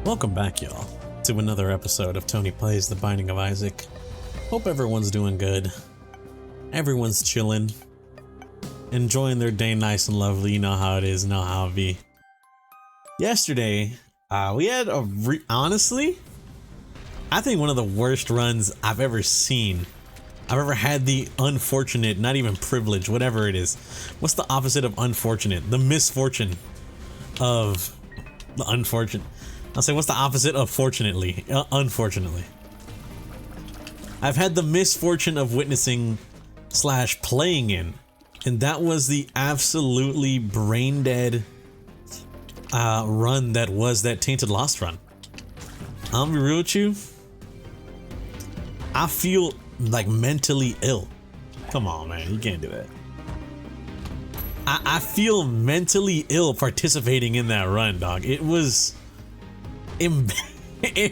Welcome back, y'all, to another episode of Tony Plays The Binding of Isaac. Hope everyone's doing good. Everyone's chilling. Enjoying their day nice and lovely. You know how it is, you know how it be. Yesterday, we had honestly, I think one of the worst runs I've ever seen. I've ever had the unfortunate, not even privilege, whatever it is. What's the opposite of unfortunate? The misfortune of the unfortunate. I'll say, what's the opposite of fortunately? Unfortunately. I've had the misfortune of witnessing / playing in, and that was the absolutely brain dead run that was that Tainted Lost run. I'll be real with you. I feel like mentally ill. Come on, man, you can't do that. I feel mentally ill participating in that run, dog. It was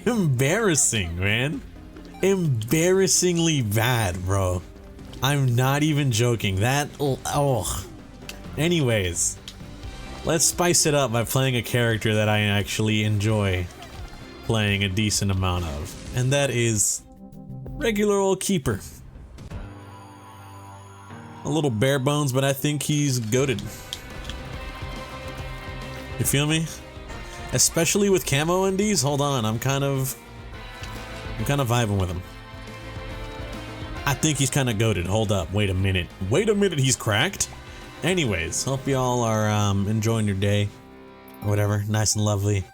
embarrassing, man. Embarrassingly bad, bro. I'm not even joking. That, oh. Anyways, let's spice it up by playing a character that I actually enjoy playing a decent amount of, and that is regular old Keeper. A little bare bones, but I think he's goated. You feel me? Especially with camo in these. Hold on, I'm kind of vibing with him. I think he's kind of goated. Hold up, wait a minute. Wait a minute, he's cracked? Anyways, hope y'all are enjoying your day or whatever, nice and lovely.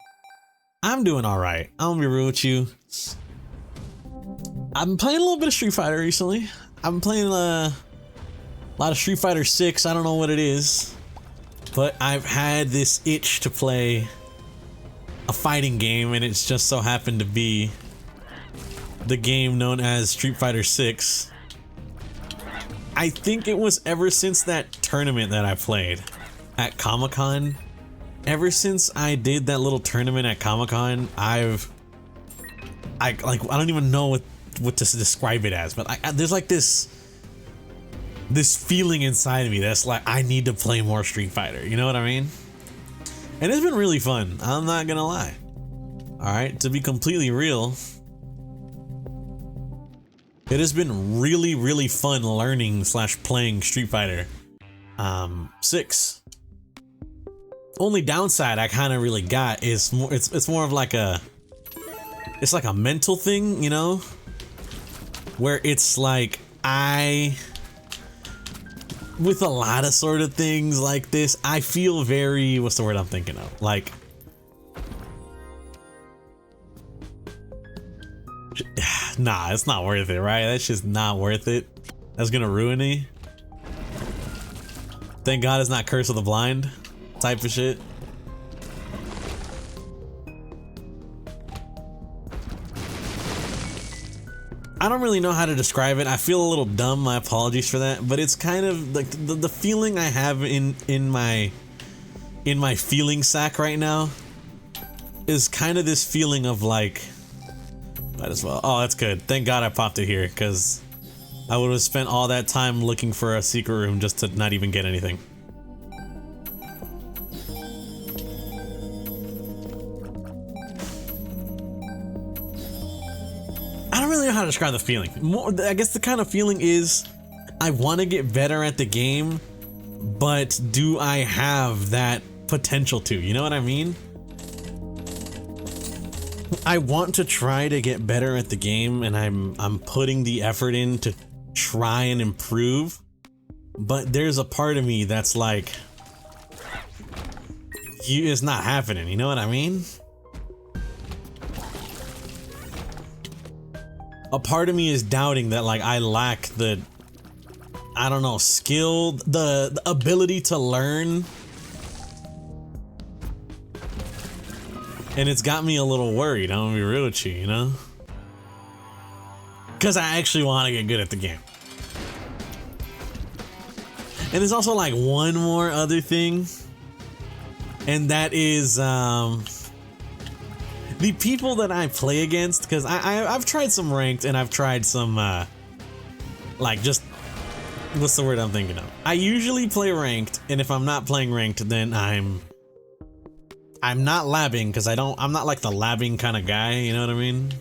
I'm doing all right. I'm gonna be real with you. I've been playing a little bit of Street Fighter recently. I've been playing a lot of Street Fighter 6. I don't know what it is, but I've had this itch to play a fighting game, and it's just so happened to be the game known as Street Fighter 6. I think it was ever since that tournament that I played at Comic-Con. Ever since I did that little tournament at Comic-Con, I don't even know what to describe it as, but there's like this feeling inside of me that's like, I need to play more Street Fighter, you know what I mean? And it's been really fun, I'm not gonna lie. Alright, to be completely real, it has been really fun learning / playing Street Fighter 6. Only downside I kind of really got is it's more of like it's like a mental thing, you know, where it's like with a lot of sort of things like this, I feel very, what's the word I'm thinking of? Like, nah, it's not worth it, right? That's just not worth it. That's gonna ruin me. Thank God it's not Curse of the Blind type of shit. I don't really know how to describe it. I feel a little dumb, my apologies for that, but it's kind of like the feeling I have in my feeling sack right now is kind of this feeling of like, might as well. Oh, that's good. Thank God I popped it here, because I would have spent all that time looking for a secret room just to not even get anything. I don't really know how to describe the feeling. I guess the kind of feeling is I want to get better at the game, but do I have that potential to? You know what I mean? I want to try to get better at the game, and I'm putting the effort in to try and improve, but there's a part of me that's like, it's not happening. You know what I mean? A part of me is doubting that, like, I lack the, I don't know, skill, the ability to learn. And it's got me a little worried, I'm gonna be real with you, you know? Because I actually want to get good at the game. And there's also like one more other thing, and that is the people that I play against, because I've tried some ranked and I've tried some like, just, what's the word I'm thinking of? I usually play ranked, and if I'm not playing ranked, then I'm not labbing because I'm not like the labbing kind of guy, you know what I mean?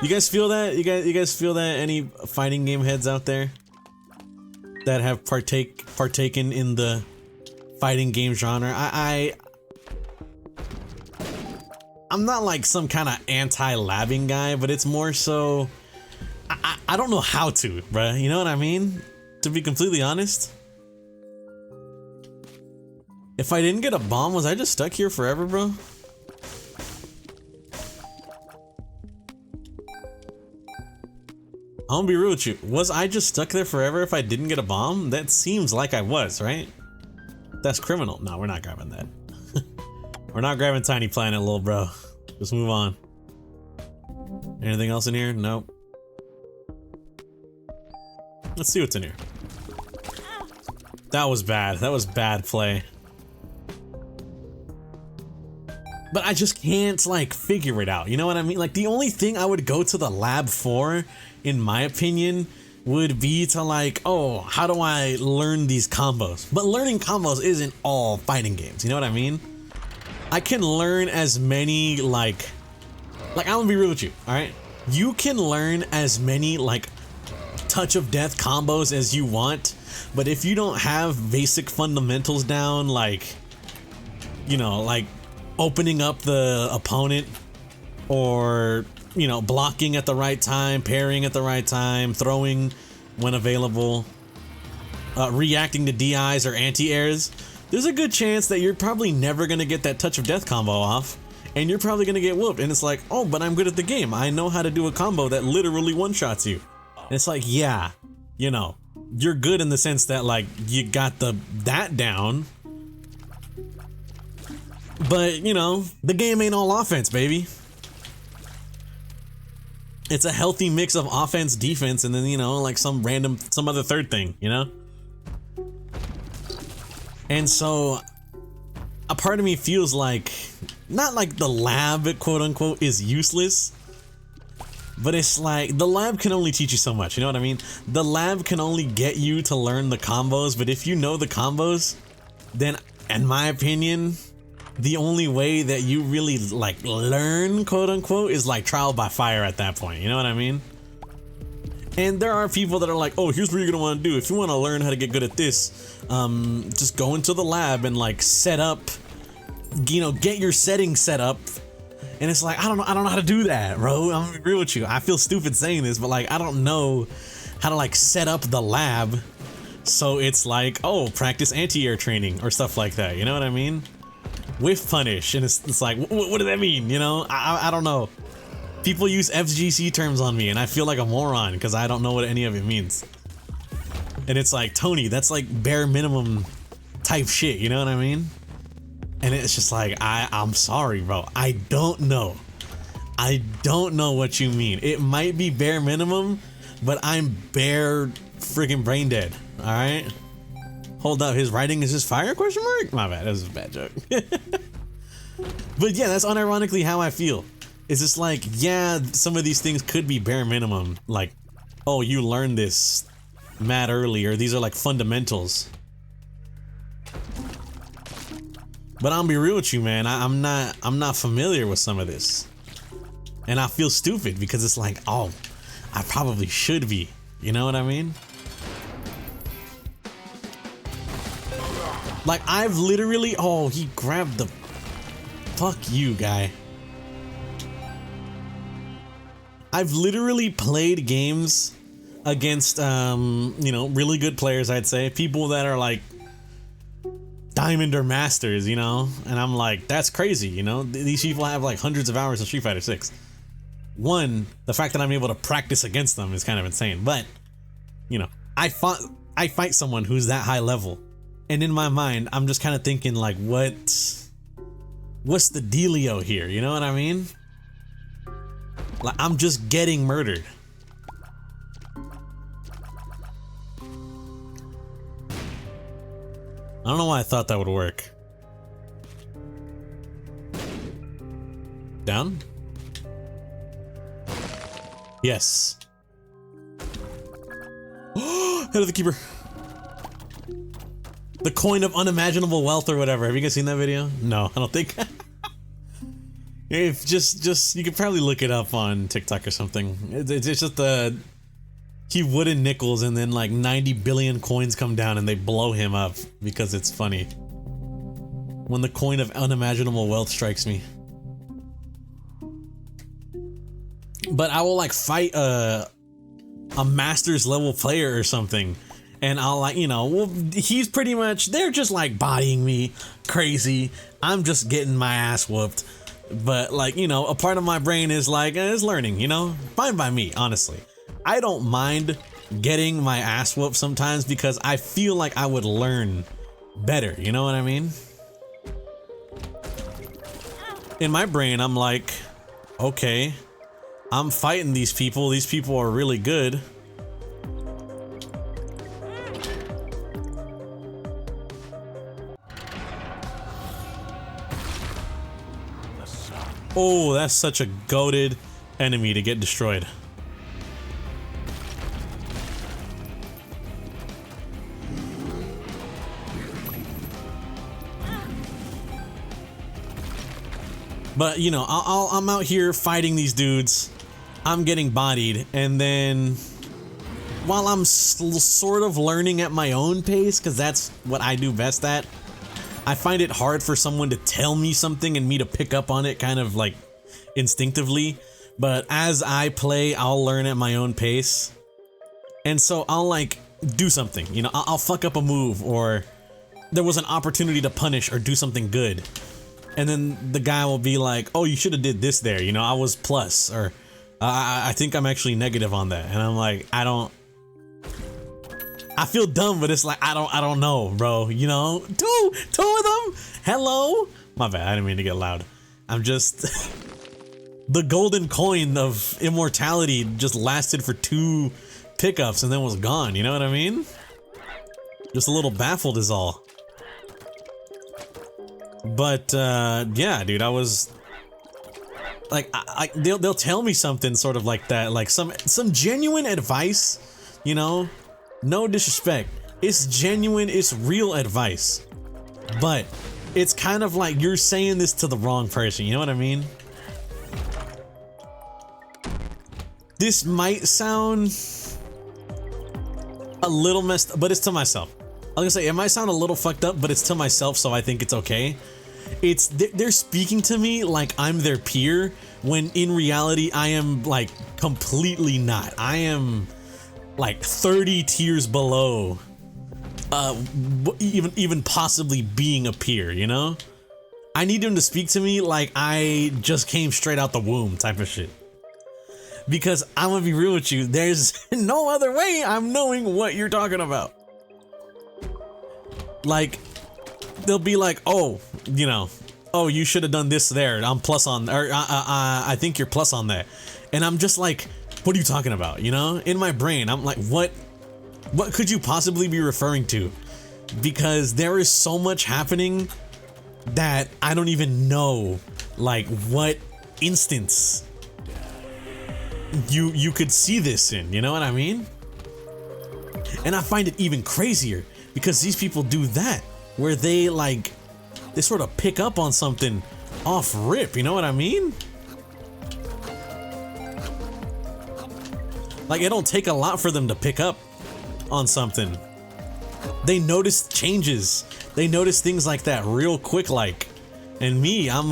You guys feel that? You guys feel that? Any fighting game heads out there that have partaken in the fighting game genre? I'm not like some kind of anti-labbing guy, but it's more so I don't know how to, bruh. You know what I mean? To be completely honest. If I didn't get a bomb, was I just stuck here forever, bro? I'm gonna be real with you. Was I just stuck there forever if I didn't get a bomb? That seems like I was, right? That's criminal. No, we're not grabbing that. We're not grabbing Tiny Planet, little bro. Just move on. Anything else in here? Nope. Let's see what's in here. That was bad. That was bad play. But I just can't like figure it out. You know what I mean? Like the only thing I would go to the lab for, in my opinion, would be to like, oh, how do I learn these combos? But learning combos isn't all fighting games. You know what I mean? I can learn as many like I'm gonna be real with you. All right, you can learn as many like touch of death combos as you want, but if you don't have basic fundamentals down, like, you know, like opening up the opponent, or, you know, blocking at the right time, parrying at the right time, throwing when available, reacting to DIs or anti-airs, there's a good chance that you're probably never gonna get that touch of death combo off, and you're probably gonna get whooped. And it's like, oh, but I'm good at the game. I know how to do a combo that literally one-shots you. And it's like, yeah, you know, you're good in the sense that like you got that down. But, you know, the game ain't all offense, baby. It's a healthy mix of offense, defense, and then, you know, like some other third thing, you know? And so a part of me feels like, not like the lab, quote unquote, is useless, but it's like the lab can only teach you so much, you know what I mean? The lab can only get you to learn the combos, but if you know the combos, then in my opinion, the only way that you really like learn, quote unquote, is like trial by fire at that point, you know what I mean? And there are people that are like, oh, here's what you're gonna want to do. If you want to learn how to get good at this, just go into the lab and like set up, you know, get your settings set up. And it's like, I don't know how to do that, bro. I'm gonna be real with you. I feel stupid saying this, but like, I don't know how to like set up the lab. So it's like, oh, practice anti-air training or stuff like that. You know what I mean? Whiff punish. And it's like, what does that mean? You know, I don't know. People use FGC terms on me and I feel like a moron because I don't know what any of it means. And it's like, Tony, that's like bare minimum type shit, you know what I mean? And it's just like, I'm sorry, bro. I don't know. I don't know what you mean. It might be bare minimum, but I'm bare freaking brain dead, all right? Hold up, his writing is just fire, question mark? My bad, that was a bad joke. But yeah, that's unironically how I feel. It's just like, yeah, some of these things could be bare minimum. Like, oh, you learned this mad early, or these are like fundamentals. But I'll be real with you, man. I'm not familiar with some of this. And I feel stupid because it's like, oh, I probably should be. You know what I mean? Like, I've literally, oh, he grabbed the, fuck you, guy. I've literally played games against, you know, really good players, I'd say. People that are like diamond or masters, you know? And I'm like, that's crazy, you know? These people have like hundreds of hours in Street Fighter 6. One, the fact that I'm able to practice against them is kind of insane. But, you know, I fight someone who's that high level. And in my mind, I'm just kind of thinking like, what's the dealio here? You know what I mean? Like, I'm just getting murdered. I don't know why I thought that would work. Down? Yes. Head of the keeper. The coin of unimaginable wealth or whatever. Have you guys seen that video? No, I don't think. If just you could probably look it up on TikTok or something. It's just he wooden nickels and then like 90 billion coins come down and they blow him up because it's funny. When the coin of unimaginable wealth strikes me. But I will like fight a master's level player or something. And I'll like, you know, well, he's pretty much, they're just like bodying me crazy. I'm just getting my ass whooped. But like, you know, a part of my brain is like, it's learning, you know, fine by me, honestly. I don't mind getting my ass whooped sometimes because I feel like I would learn better. You know what I mean? In my brain, I'm like, okay, I'm fighting these people. These people are really good. Oh, that's such a goated enemy to get destroyed. But, you know, I'm out here fighting these dudes. I'm getting bodied. And then, while I'm sort of learning at my own pace, because that's what I do best at, I find it hard for someone to tell me something and me to pick up on it kind of like instinctively. But as I play, I'll learn at my own pace. And so I'll like do something, you know, I'll fuck up a move, or there was an opportunity to punish or do something good. And then the guy will be like, oh, you should have did this there. You know, I was plus, or I think I'm actually negative on that. And I'm like, I feel dumb, but it's like, I don't know, bro. You know, two of them. Hello. My bad. I didn't mean to get loud. I'm just, the golden coin of immortality just lasted for 2 pickups and then was gone. You know what I mean? Just a little baffled is all. But yeah, dude, I was like, they'll tell me something sort of like that, like some genuine advice, you know, no disrespect, it's genuine, it's real advice, but it's kind of like you're saying this to the wrong person, you know what I mean? This might sound a little messed up, but it's to myself. I was gonna say, it might sound a little fucked up, but it's to myself, so I think it's okay. They're speaking to me like I'm their peer, when in reality I am like completely not. I am like 30 tiers below even possibly being a peer, you know? I need them to speak to me like I just came straight out the womb type of shit. Because I'm gonna be real with you, there's no other way I'm knowing what you're talking about. Like, they'll be like, oh, you know, oh, you should have done this there. I'm plus on, or I think you're plus on that. And I'm just like, what are you talking about? You know, in my brain, I'm like, what could you possibly be referring to? Because there is so much happening that I don't even know, like, what instance you could see this in, you know what I mean? And I find it even crazier because these people do that, where they like, they sort of pick up on something off rip, you know what I mean? Like, it don't take a lot for them to pick up on something. They notice changes. They notice things like that real quick, like. And me, I'm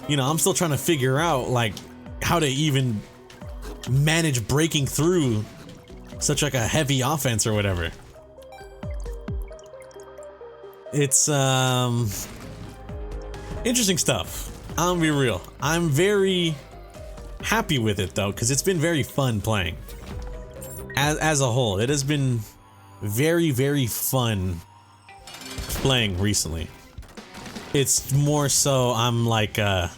you know, I'm still trying to figure out like how to even manage breaking through such like a heavy offense or whatever. It's interesting stuff. I'm gonna be real. I'm very happy with it though, because it's been very fun playing. As a whole, it has been very, very fun playing recently. It's more so I'm like I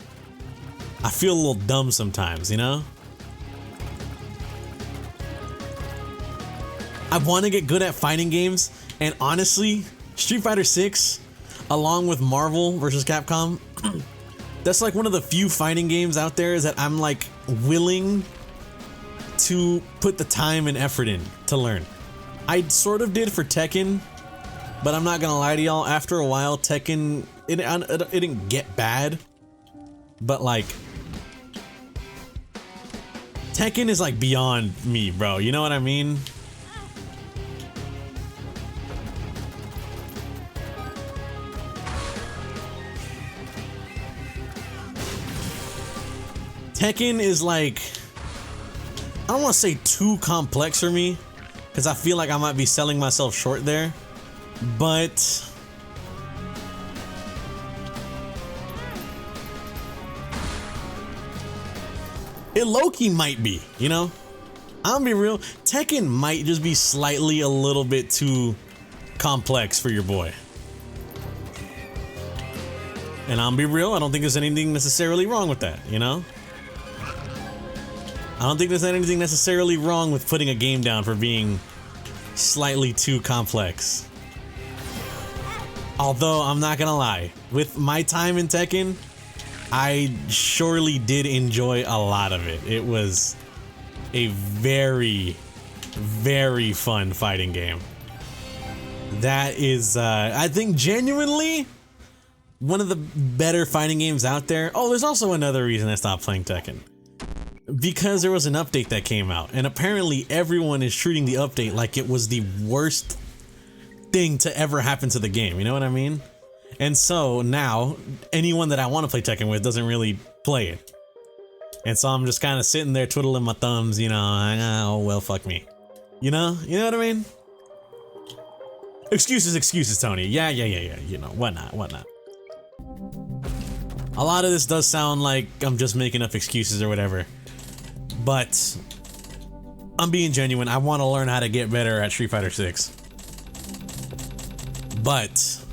feel a little dumb sometimes, you know? I want to get good at fighting games, and honestly, Street Fighter 6, along with Marvel vs. Capcom, that's like one of the few fighting games out there that I'm like willing to put the time and effort in to learn. I sort of did for Tekken, But I'm not gonna lie to y'all, after a while, Tekken, it didn't get bad, but like, Tekken is like beyond me, bro, you know what I mean? Tekken is like, I don't want to say too complex for me, because I feel like I might be selling myself short there, but it low-key might be, you know? I'm gonna be real, Tekken might just be slightly a little bit too complex for your boy. And I'm gonna be real, I don't think there's anything necessarily wrong with that, you know? I don't think there's anything necessarily wrong with putting a game down for being slightly too complex. Although, I'm not gonna lie, with my time in Tekken, I surely did enjoy a lot of it. It was a very, very fun fighting game. That is, I think, genuinely one of the better fighting games out there. Oh, there's also another reason I stopped playing Tekken. Because there was an update that came out, and apparently everyone is treating the update like it was the worst thing to ever happen to the game, you know what I mean? And so now, anyone that I want to play Tekken with doesn't really play it. And so I'm just kind of sitting there twiddling my thumbs, you know, oh well, fuck me. You know what I mean? Excuses, Tony. Yeah, you know, whatnot. A lot of this does sound like I'm just making up excuses or whatever. But I'm being genuine. I want to learn how to get better at Street Fighter 6. But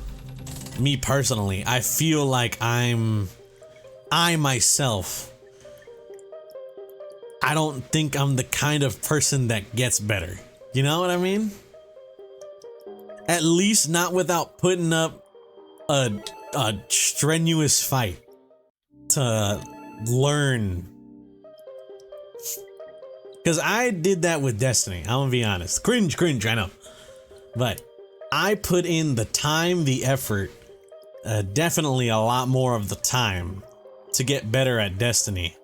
me personally, I feel like I myself, I don't think I'm the kind of person that gets better. You know what I mean? At least not without putting up a strenuous fight to learn. Because I did that with Destiny, I'm gonna be honest. Cringe, I know. But I put in the time, the effort, definitely a lot more of the time to get better at Destiny.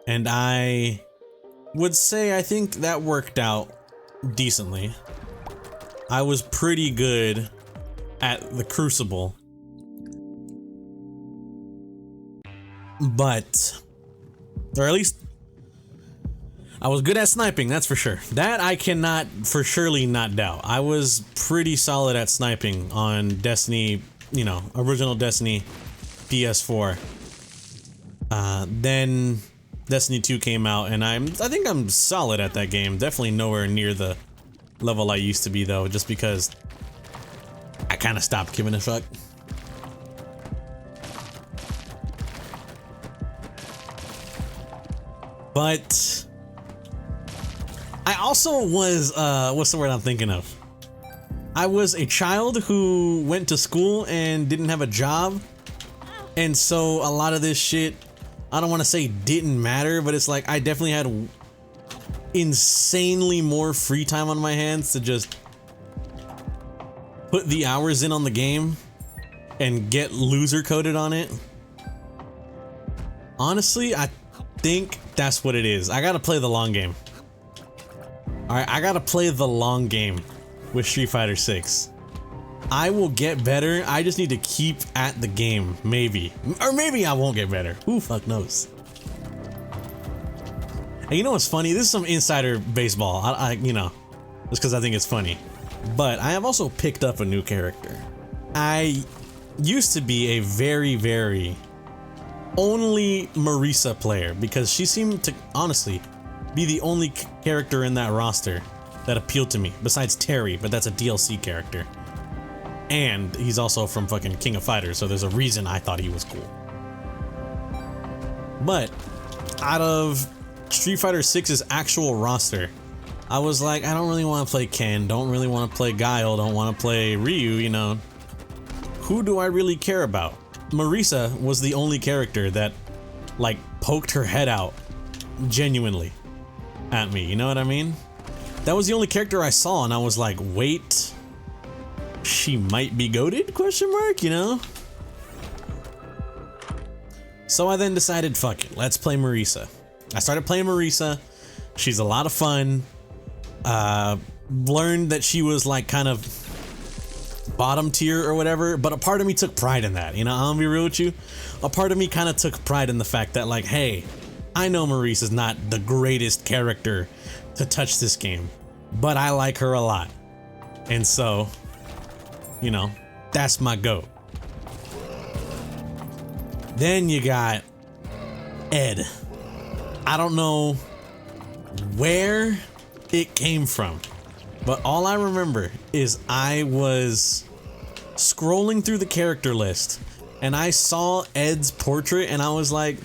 And I would say I think that worked out decently. I was pretty good at the Crucible. But, or at least, I was good at sniping, that's for sure. That I cannot for surely not doubt. I was pretty solid at sniping on Destiny, you know, original Destiny PS4. Then Destiny 2 came out, and I think I'm solid at that game. Definitely nowhere near the level I used to be though, just because I kind of stopped giving a fuck. But I also was, what's the word I'm thinking of? I was a child who went to school and didn't have a job. And so a lot of this shit, I don't want to say didn't matter, but it's like I definitely had insanely more free time on my hands to just put the hours in on the game and get loser coded on it. Honestly, I think that's what it is. I gotta play the long game. Alright, I gotta play the long game with Street Fighter 6. I will get better, I just need to keep at the game, maybe. Or maybe I won't get better, who fuck knows. And you know what's funny? This is some insider baseball, I you know, just because I think it's funny. But I have also picked up a new character. I used to be a very, very only Marisa player because she seemed to, honestly, be the only character in that roster that appealed to me, besides Terry, but that's a DLC character. And he's also from fucking King of Fighters, so there's a reason I thought he was cool. But out of Street Fighter 6's actual roster, I was like, I don't really want to play Ken, don't really want to play Guile, don't want to play Ryu, you know. Who do I really care about? Marisa was the only character that, like, poked her head out genuinely at me, you know what I mean? That was the only character I saw, and I was like, wait, she might be goated, question mark, you know? So I then decided, fuck it, let's play Marisa. I started playing Marisa. She's a lot of fun. Learned that she was like kind of bottom tier or whatever, but a part of me took pride in that, you know, I'm gonna be real with you. A part of me kind of took pride in the fact that like, hey, I know Marisa's not the greatest character to touch this game, but I like her a lot. And so, you know, that's my goat. Then you got Ed. I don't know where it came from, but all I remember is I was scrolling through the character list and I saw Ed's portrait and I was like,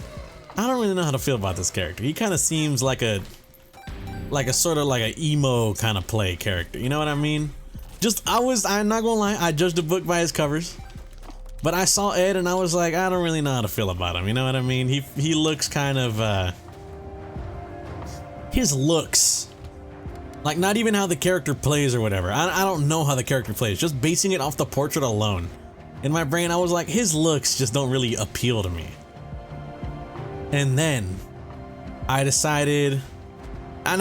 I don't really know how to feel about this character. He kind of seems like a sort of like an emo kind of play character. You know what I mean? I'm not gonna lie, I judged a book by his covers. But I saw Ed and I was like, I don't really know how to feel about him. You know what I mean? He looks kind of, his looks, like not even how the character plays or whatever. I don't know how the character plays, just basing it off the portrait alone. In my brain, I was like, his looks just don't really appeal to me. And then I decided, I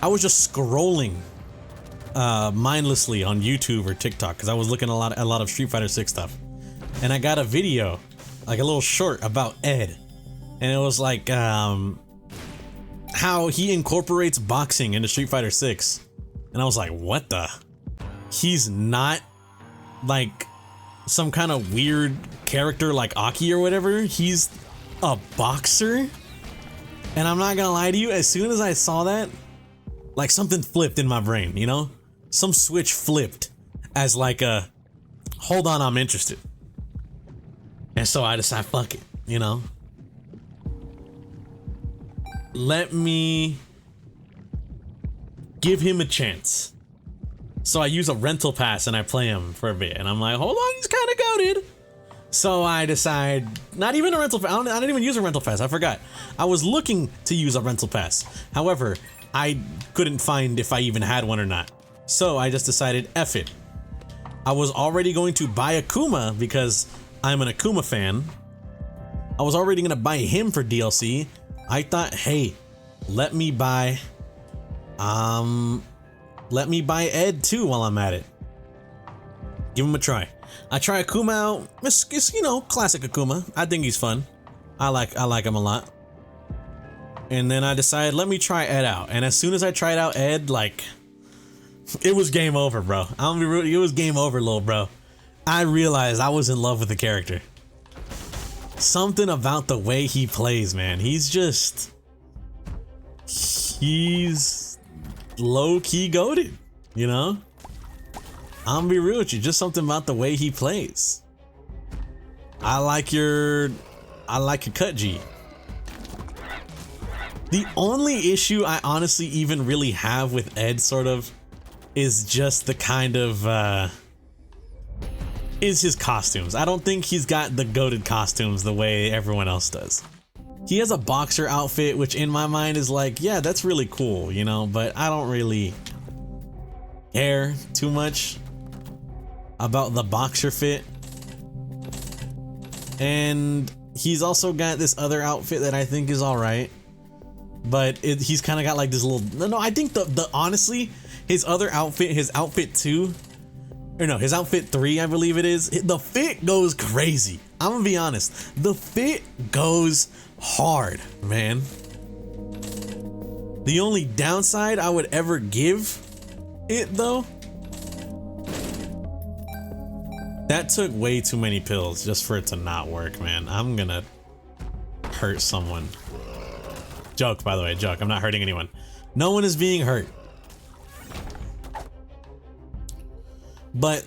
was just scrolling mindlessly on YouTube or TikTok because I was looking at a lot of Street Fighter 6 stuff. And I got a video, like a little short about Ed. And it was like, how he incorporates boxing into Street Fighter 6. And I was like, what the? He's not like some kind of weird character like Aki or whatever. He's a boxer? And I'm not gonna lie to you, as soon as I saw that, like something flipped in my brain, you know? Some switch flipped as like a, hold on, I'm interested. And so I decided, fuck it, you know? Let me give him a chance. So I use a rental pass and I play him for a bit. And I'm like, hold on, he's kind of goated. So I decide, not even a rental pass. I didn't even use a rental pass. I forgot. I was looking to use a rental pass. However, I couldn't find if I even had one or not. So I just decided, F it. I was already going to buy Akuma because I'm an Akuma fan. I was already gonna buy him for DLC. I thought, hey, let me buy Ed too while I'm at it. Give him a try. I try Akuma out. It's you know, classic Akuma. I think he's fun. I like him a lot. And then I decided, let me try Ed out. And as soon as I tried out Ed, like, it was game over, bro. I'm gonna be real, it was game over, little bro. I realized I was in love with the character. Something about the way he plays, man. He's low-key goated, you know? I'm gonna be real with you, just something about the way he plays. I like your cut G. The only issue I honestly even really have with Ed sort of is just the kind of is his costumes. I don't think he's got the goated costumes the way everyone else does. He has a boxer outfit, which in my mind is like, yeah, that's really cool, you know, but I don't really care too much about the boxer fit. And he's also got this other outfit that I think is all right, but he's kind of got like this little, no, I think the honestly, his other outfit, his outfit 2, or no, his outfit 3, I believe it is, the fit goes crazy. I'm gonna be honest, the fit goes hard, man. The only downside I would ever give it though, that took way too many pills just for it to not work, man. I'm gonna hurt someone. Joke, by the way, joke. I'm not hurting anyone. No one is being hurt. But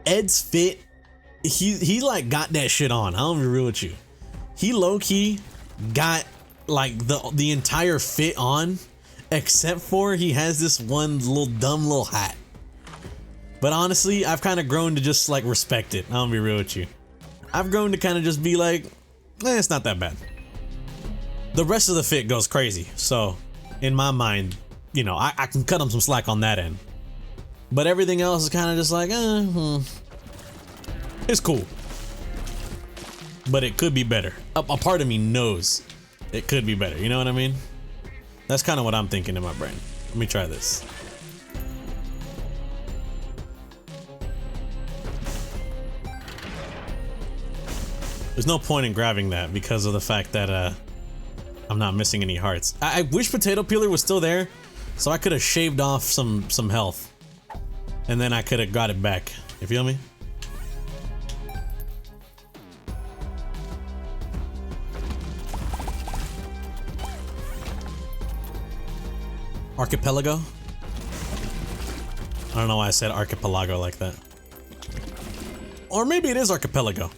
Ed's fit, he like got that shit on. I'm gonna be real with you. He low-key got like the entire fit on, except for he has this one dumb little hat. But honestly, I've kind of grown to just like respect it. I'm gonna be real with you. I've grown to kind of just be like, it's not that bad. The rest of the fit goes crazy. So in my mind, you know, I can cut him some slack on that end. But everything else is kind of just like, it's cool. But it could be better. A part of me knows it could be better. You know what I mean? That's kind of what I'm thinking in my brain. Let me try this. There's no point in grabbing that because of the fact that I'm not missing any hearts. I wish Potato Peeler was still there, so I could have shaved off some health, and then I could have got it back. You feel me? Archipelago? I don't know why I said archipelago like that. Or maybe it is archipelago.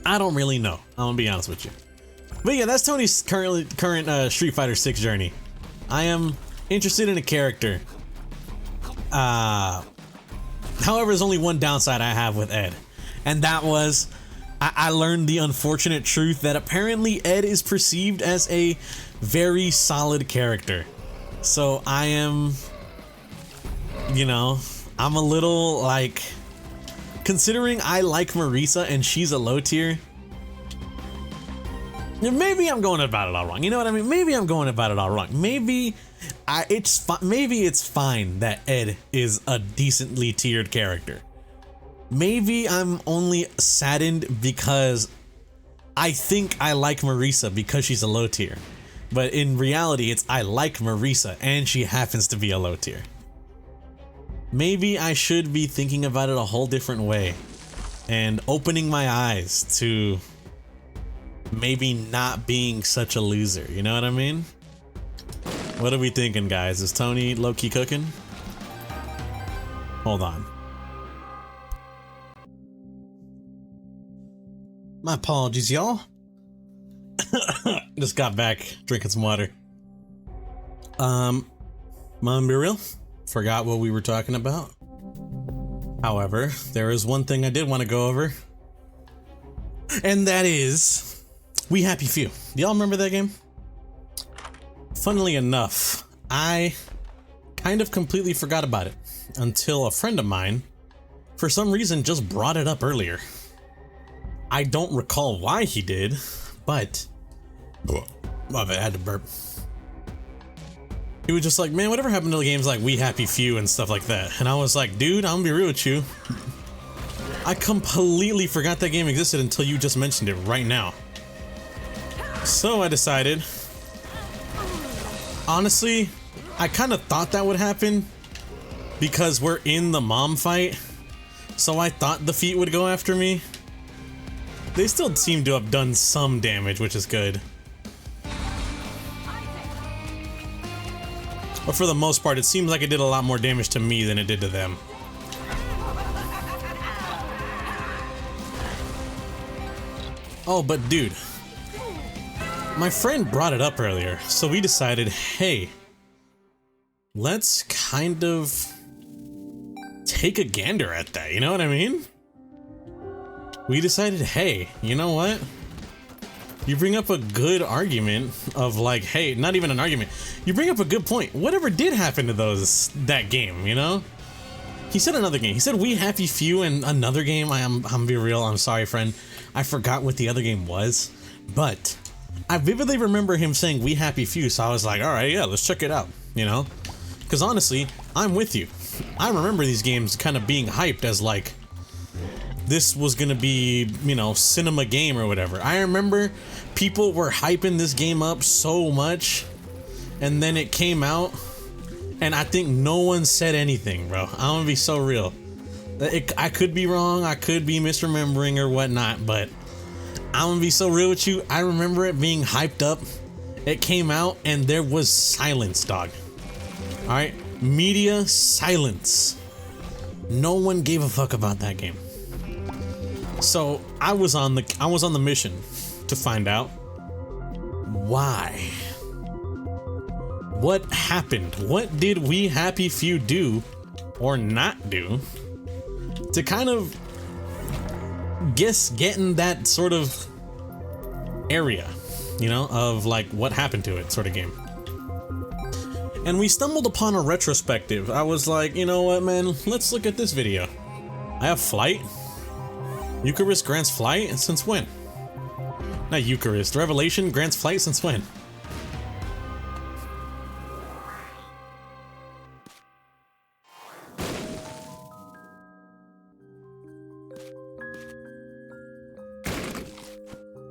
I don't really know. I'm gonna be honest with you. But yeah, that's Tony's current Street Fighter 6 journey. I am interested in a character. However, there's only one downside I have with Ed. And that was, I learned the unfortunate truth that apparently Ed is perceived as a very solid character. So I am, you know, I'm a little like, considering I like Marisa and she's a low tier, maybe I'm going about it all wrong. You know what I mean? Maybe I'm going about it all wrong. Maybe it's fine that Ed is a decently tiered character. Maybe I'm only saddened because I think I like Marisa because she's a low tier. But in reality, it's I like Marisa and she happens to be a low tier. Maybe I should be thinking about it a whole different way and opening my eyes to maybe not being such a loser. You know what I mean? What are we thinking, guys? Is Tony low-key cooking? Hold on. My apologies, y'all. Just got back drinking some water. Mom, be real. Forgot what we were talking about. However, there is one thing I did want to go over, and that is We Happy Few. Do y'all remember that game? Funnily enough, I kind of completely forgot about it until a friend of mine, for some reason, just brought it up earlier. I don't recall why he did, but I had to burp. He was just like, man, whatever happened to the games like We Happy Few and stuff like that? And I was like, dude, I'm gonna be real with you. I completely forgot that game existed until you just mentioned it right now. So I decided, honestly, I kind of thought that would happen because we're in the mom fight. So I thought the feet would go after me. They still seem to have done some damage, which is good. But for the most part, it seems like it did a lot more damage to me than it did to them. Oh, but dude, my friend brought it up earlier, so we decided, hey, let's kind of take a gander at that, you know what I mean? We decided, hey, you know what? You bring up a good argument of like, hey, not even an argument. You bring up a good point. Whatever did happen to that game, you know? He said another game. He said We Happy Few and another game. I'm be real. I'm sorry, friend. I forgot what the other game was, but I vividly remember him saying We Happy Few. So I was like, all right, yeah, let's check it out, you know? Because honestly, I'm with you. I remember these games kind of being hyped as like, this was gonna be, you know, cinema game or whatever. I remember people were hyping this game up so much, and then it came out, and I think no one said anything, bro. I'm gonna be so real. I could be wrong, I could be misremembering or whatnot, but I'm gonna be so real with you. I remember it being hyped up. It came out, and there was silence, dog. All right, media silence. No one gave a fuck about that game. So I was on the mission to find out why. What happened? What did We Happy Few do or not do to kind of get in that sort of area, you know, of like what happened to it sort of game. and we stumbled upon a retrospective. I was like, you know what, man, let's look at this video. I have Flight. Eucharist grants Flight, and since when? Not Eucharist, Revelation grants Flight since when?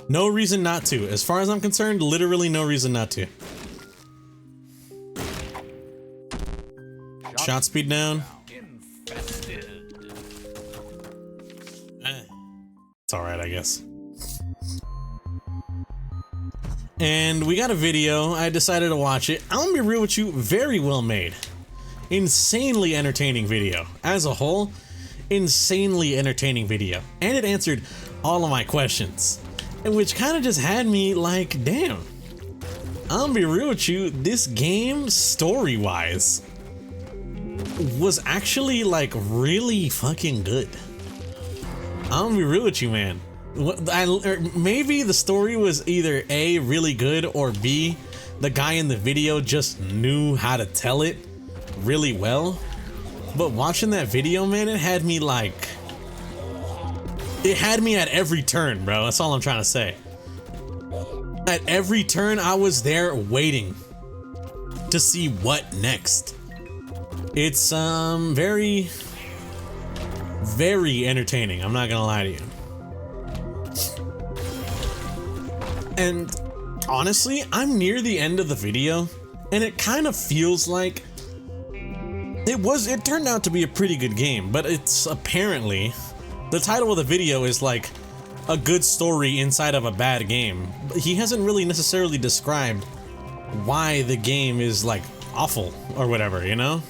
No reason not to. As far as I'm concerned, literally no reason not to. Shot speed down. It's alright, I guess. And we got a video. I decided to watch it. I'm gonna be real with you, very well made. Insanely entertaining video. As a whole, insanely entertaining video. And it answered all of my questions. Which kind of just had me like, damn. I'm gonna be real with you, this game, story-wise, was actually like really fucking good. I'm gonna be real with you, man. Maybe the story was either A, really good, or B, the guy in the video just knew how to tell it really well. But watching that video, man, it had me like... It had me at every turn, bro. That's all I'm trying to say. At every turn, I was there waiting to see what next. It's very, very entertaining. I'm not gonna lie to you. And honestly, I'm near the end of the video, and it kind of feels like it turned out to be a pretty good game, but it's apparently... The title of the video is like a good story inside of a bad game. He hasn't really necessarily described why the game is like awful or whatever, you know?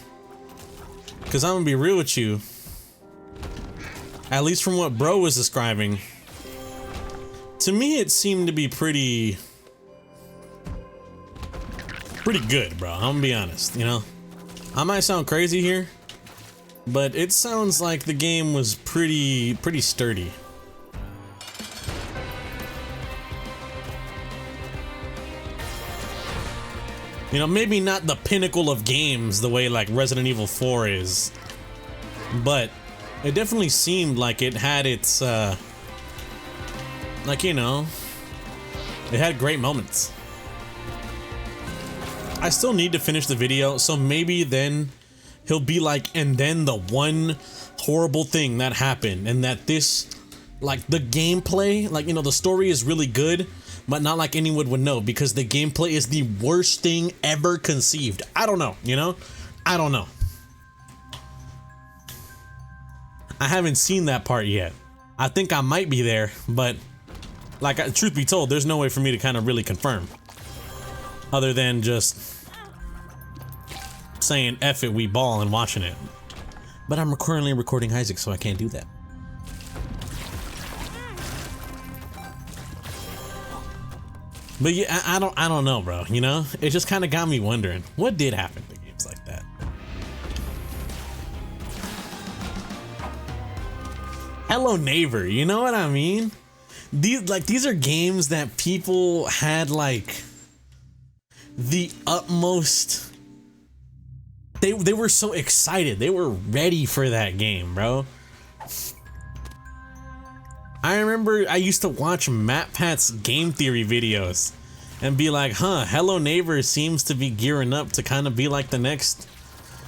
Because I'm gonna be real with you, at least from what bro was describing, to me it seemed to be pretty good, bro. I'm gonna be honest, you know? I might sound crazy here, but it sounds like the game was pretty sturdy. You know, maybe not the pinnacle of games the way like Resident Evil 4 is, but it definitely seemed like it had its, like, you know, it had great moments. I still need to finish the video, so maybe then he'll be like, and then the one horrible thing that happened, and that this, like, the gameplay, like, you know, the story is really good, but not like anyone would know because the gameplay is the worst thing ever conceived. I don't know, you know? I don't know. I haven't seen that part yet. I think I might be there, but like, truth be told, there's no way for me to kind of really confirm. Other than just saying F it, we ball, and watching it. But I'm currently recording Isaac, so I can't do that. But yeah, I don't know, bro, you know? It just kind of got me wondering, what did happen to games like that? Hello Neighbor, you know what I mean? These are games that people had like the utmost, they were so excited. They were ready for that game, bro. I remember I used to watch MatPat's game theory videos and be like, huh, Hello Neighbor seems to be gearing up to kind of be like the next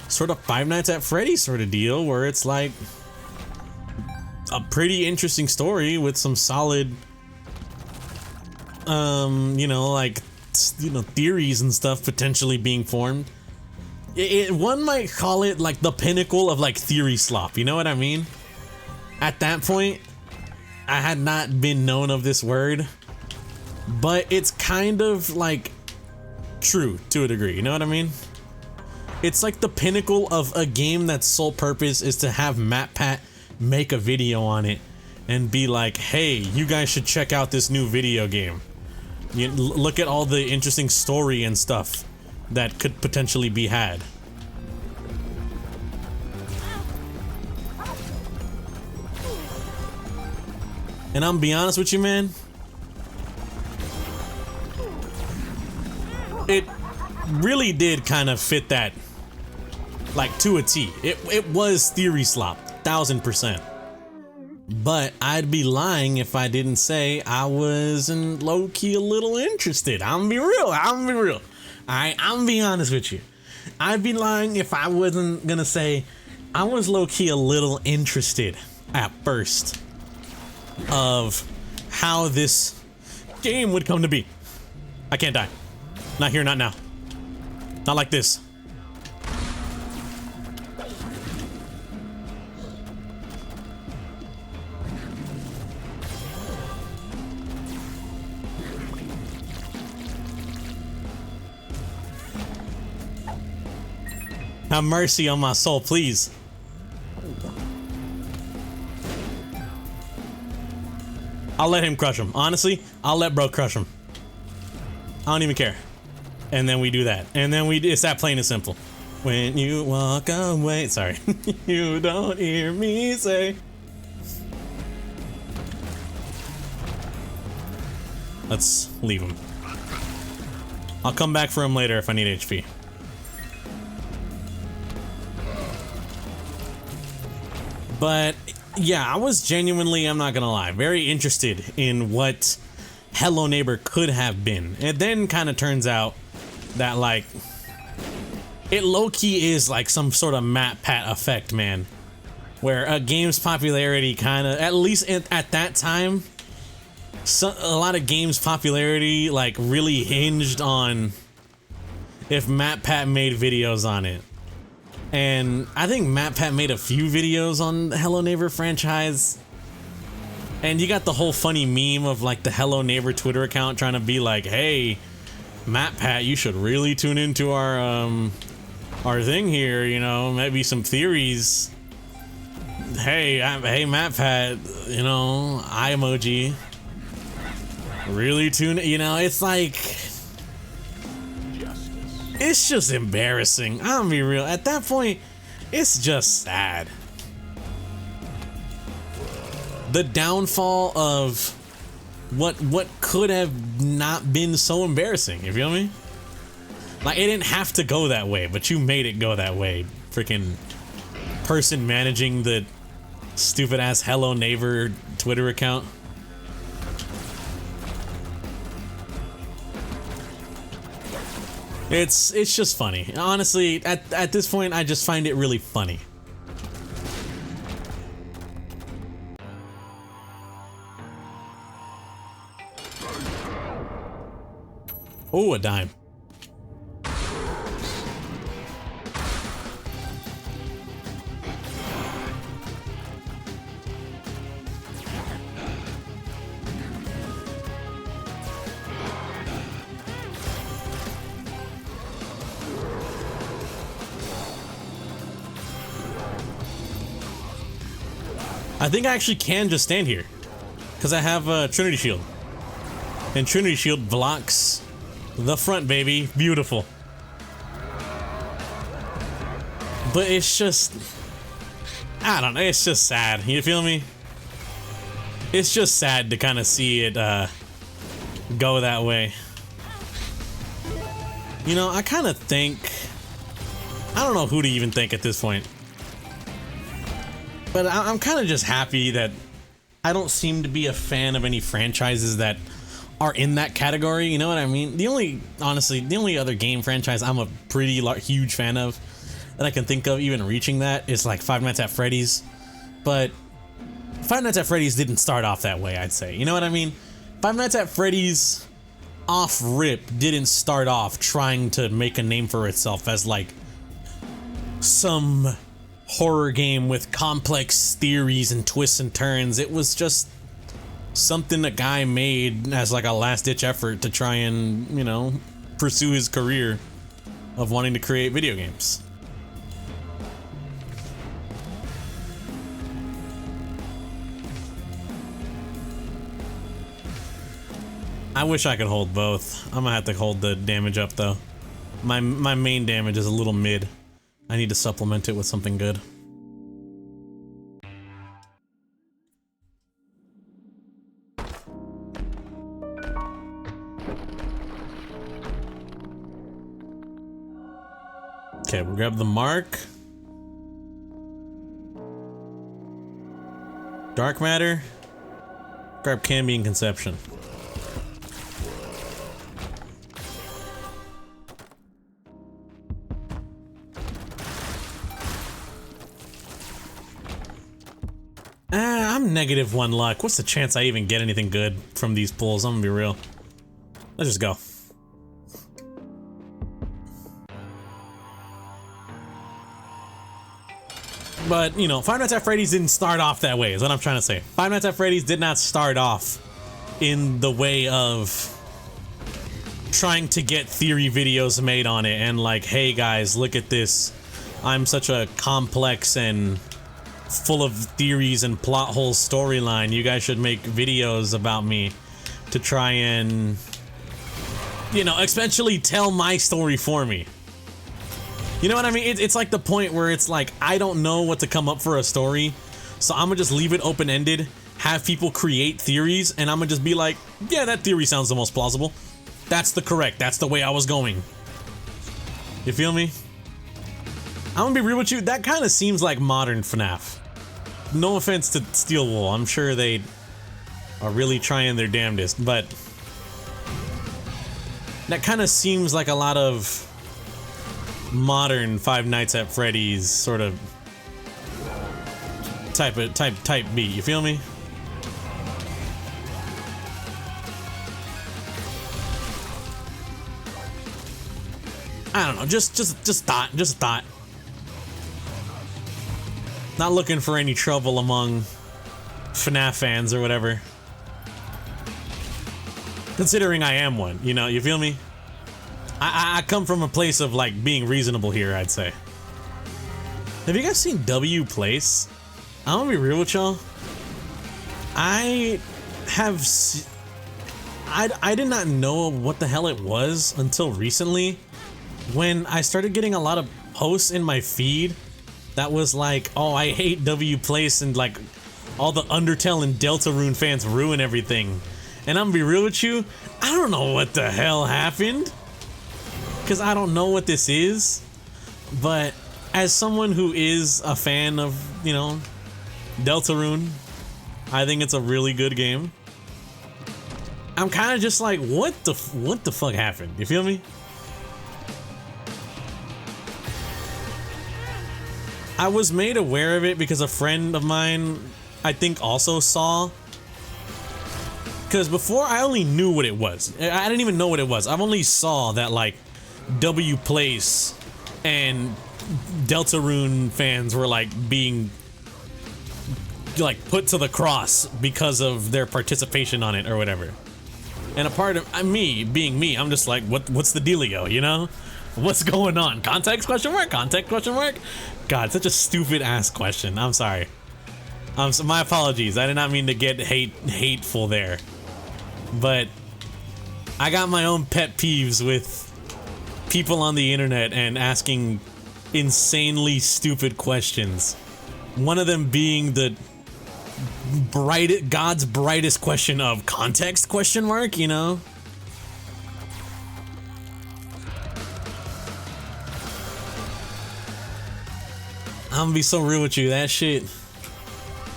sort of Five Nights at Freddy's sort of deal, where it's like a pretty interesting story with some solid, you know, like, you know, theories and stuff potentially being formed. One might call it like the pinnacle of like theory slop, you know what I mean? At that point, I had not been known of this word, but it's kind of like true to a degree, you know what I mean? It's like the pinnacle of a game that's sole purpose is to have MatPat make a video on it and be like, hey, you guys should check out this new video game. You look at all the interesting story and stuff that could potentially be had. And I'm gonna be honest with you, man, really did kind of fit that, like, to a T. It was theory slop, 1000%. But I'd be lying if I didn't say I wasn't low-key a little interested. I'm gonna be real. Alright, I'm gonna be honest with you. I'd be lying if I wasn't gonna say I was low-key a little interested at first of how this game would come to be. I can't die. Not here, not now. Not like this. Have mercy on my soul, please. I'll let him crush him. Honestly, I'll let bro crush him. I don't even care. And then we do that. And then it's that plain and simple. When you walk away. Sorry. You don't hear me say. Let's leave him. I'll come back for him later if I need HP. But yeah, I was genuinely, I'm not gonna lie, very interested in what Hello Neighbor could have been. It then kind of turns out that, like, it low-key is like some sort of MatPat effect, man. Where a game's popularity kind of, at least at that time, a lot of games' popularity like really hinged on if MatPat made videos on it. And I think MatPat made a few videos on the Hello Neighbor franchise. And you got the whole funny meme of like the Hello Neighbor Twitter account trying to be like, hey, MatPat, you should really tune into our thing here, you know, maybe some theories. Hey, hey MatPat, you know, eye emoji. Really tune, you know, it's like, it's just embarrassing. I'm gonna be real. At that point, it's just sad. The downfall of what could have not been so embarrassing. You feel me? Like, it didn't have to go that way, but you made it go that way. Freaking person managing the stupid ass Hello Neighbor Twitter account. It's just funny. Honestly, at this point, I just find it really funny. Oh, a dime. I think I actually can just stand here because I have a Trinity Shield, and Trinity Shield blocks the front, baby. Beautiful. But it's just, I don't know, it's just sad. You feel me? It's just sad to kind of see it go that way. You know, I kind of think, I don't know who to even think at this point. But I'm kind of just happy that I don't seem to be a fan of any franchises that are in that category, you know what I mean? Honestly, the only other game franchise I'm a pretty huge fan of that I can think of even reaching that is like Five Nights at Freddy's. But Five Nights at Freddy's didn't start off that way, I'd say. You know what I mean? Five Nights at Freddy's off rip didn't start off trying to make a name for itself as like some horror game with complex theories and twists and turns. It was just something a guy made as like a last-ditch effort to try and, you know, pursue his career of wanting to create video games. I wish I could hold both. I'm gonna have to hold the damage up though. My main damage is a little mid. I need to supplement it with something good. Okay, we'll grab the mark. Dark matter. Grab Cambion Conception. I'm -1 luck. What's the chance I even get anything good from these pulls? I'm gonna be real. Let's just go. But, you know, Five Nights at Freddy's didn't start off that way, is what I'm trying to say. Five Nights at Freddy's did not start off in the way of trying to get theory videos made on it and like, hey guys, look at this. I'm such a complex and full of theories and plot hole storyline. You guys should make videos about me to try and, you know, essentially tell my story for me. You know what I mean? It's like the point where it's like, I don't know what to come up for a story, so I'm gonna just leave it open-ended, have people create theories, and I'm gonna just be like, yeah, that theory sounds the most plausible. That's the way I was going. You feel me? I'm gonna be real with you, that kind of seems like modern FNAF. No offense to Steel Wool, I'm sure they are really trying their damnedest, but that kind of seems like a lot of modern Five Nights at Freddy's sort of type beat, you feel me? I don't know, just thought. Not looking for any trouble among FNAF fans or whatever. Considering I am one, you know, you feel me? I come from a place of like being reasonable here, I'd say. Have you guys seen W Place? I'm gonna be real with y'all. I did not know what the hell it was until recently, when I started getting a lot of posts in my feed that was like, oh, I hate W Place, and like all the Undertale and Deltarune fans ruin everything. And I'm gonna be real with you, I don't know what the hell happened, because I don't know what this is, but as someone who is a fan of, you know, Deltarune, I think it's a really good game. I'm kind of just like, what the fuck happened? You feel me? I was made aware of it because a friend of mine, I think, also saw. Because before, I only knew what it was. I didn't even know what it was. I've only saw that like W Place and Deltarune fans were like being like put to the cross because of their participation on it or whatever. And a part of me being me, I'm just like, what's the dealio, you know? What's going on? Context question mark? Context question mark? God, such a stupid ass question. I'm sorry. So my apologies. I did not mean to get hateful there. But I got my own pet peeves with people on the internet and asking insanely stupid questions. One of them being the God's brightest question of context question mark, you know? I'm gonna be so real with you, that shit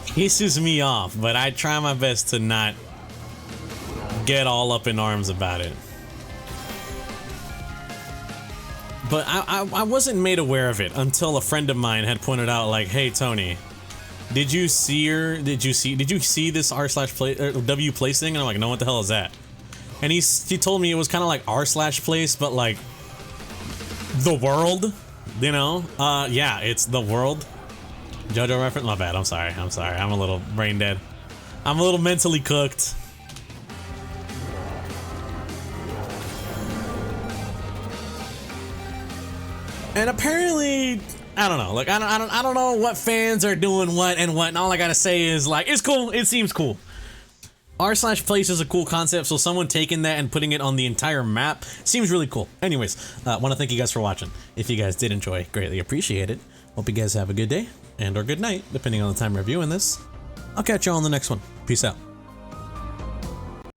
pisses me off, but I try my best to not get all up in arms about it. But I wasn't made aware of it until a friend of mine had pointed out, like, hey Tony, did you see this r/w place thing? And I'm like, no, what the hell is that? And he told me it was kind of like r/place, but like the world, you know? Yeah, it's the world. JoJo reference? My bad, I'm sorry. I'm a little brain dead. I'm a little mentally cooked. And apparently, I don't know. Like, I don't know what fans are doing what and what. And all I gotta say is, like, it's cool. It seems cool. r/place is a cool concept, so someone taking that and putting it on the entire map seems really cool. Anyways, want to thank you guys for watching. If you guys did enjoy, greatly appreciate it. Hope you guys have a good day and or good night, depending on the time you're viewing this. I'll catch you all in the next one. Peace out.